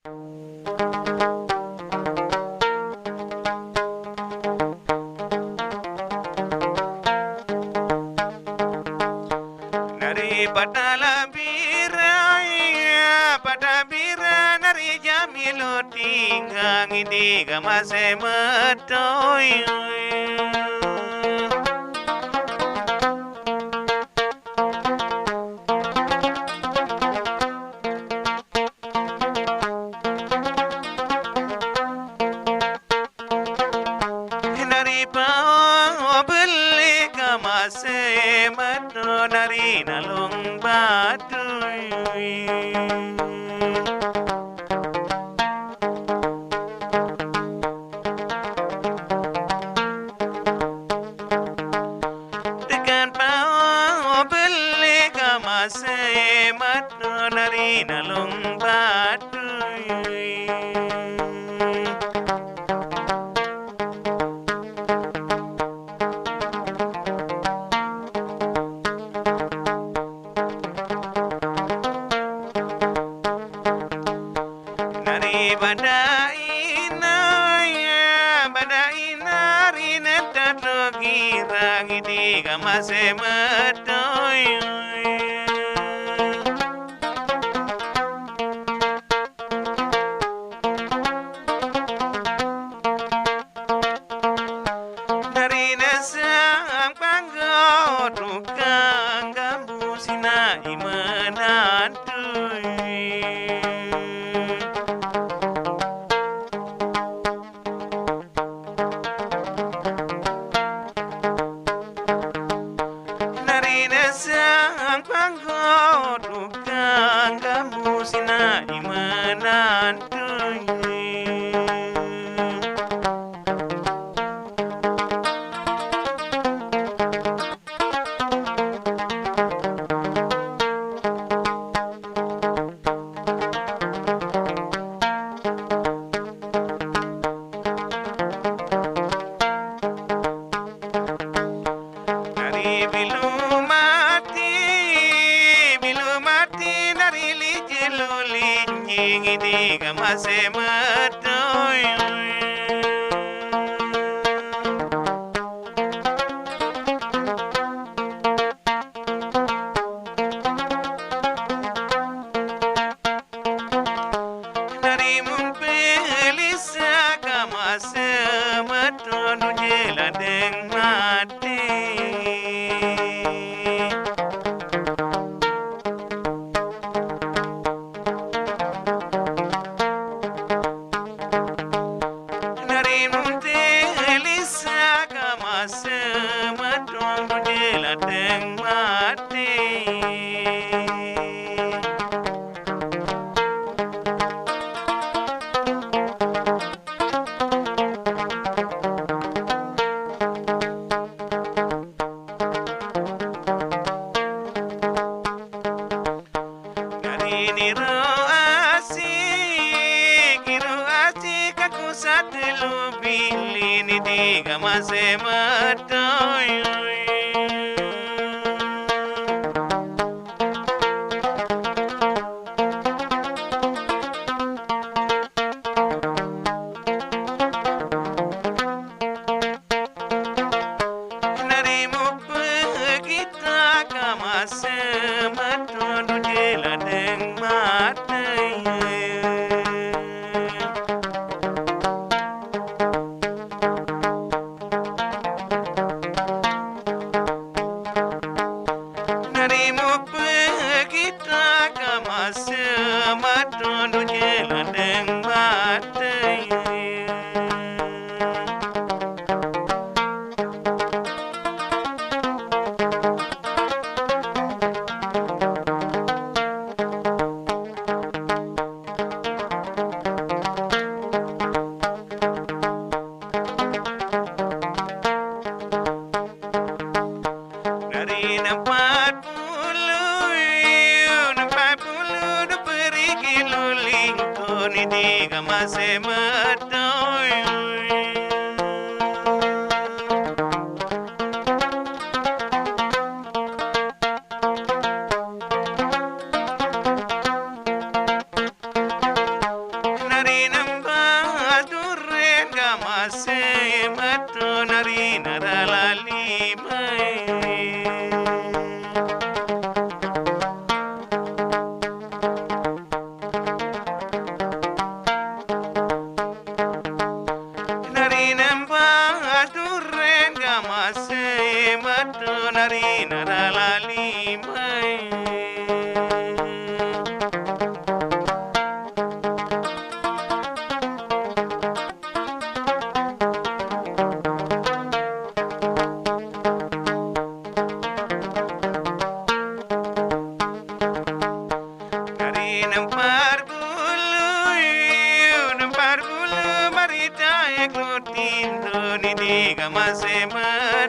Nari patala bira, pada bira nari jamilo tinggang ini gamase matoy. Nari pao beli gamase mato nari nalung batuy. Tekan pao beli gamase mato nari nalung batuy. Nari badaina rina tatlo girang ini gamase matoy. Nari nasang panggo tukang Gambus sinai menantu. Sang panggo tukang Gambus sinai menantu. Nari bilu mati nari lijelu linjing ini gamase matoy. Nari mumpelisa gamase mato nujela deng mati. Nari mumpelisa gamase mato nujela deng mati. Niro asik aku satu bili ni di gamase matoy. Nari mo pagita gamase mato nujela deng matay. Nari mo pagita gamase mato nujela deng matay. Nari nampat puluh na perigi luling to ni di gamase matoy. nari naralali mai. Nari nembah duren gamase madu nari naralali mai. Tgh.Masban Alba.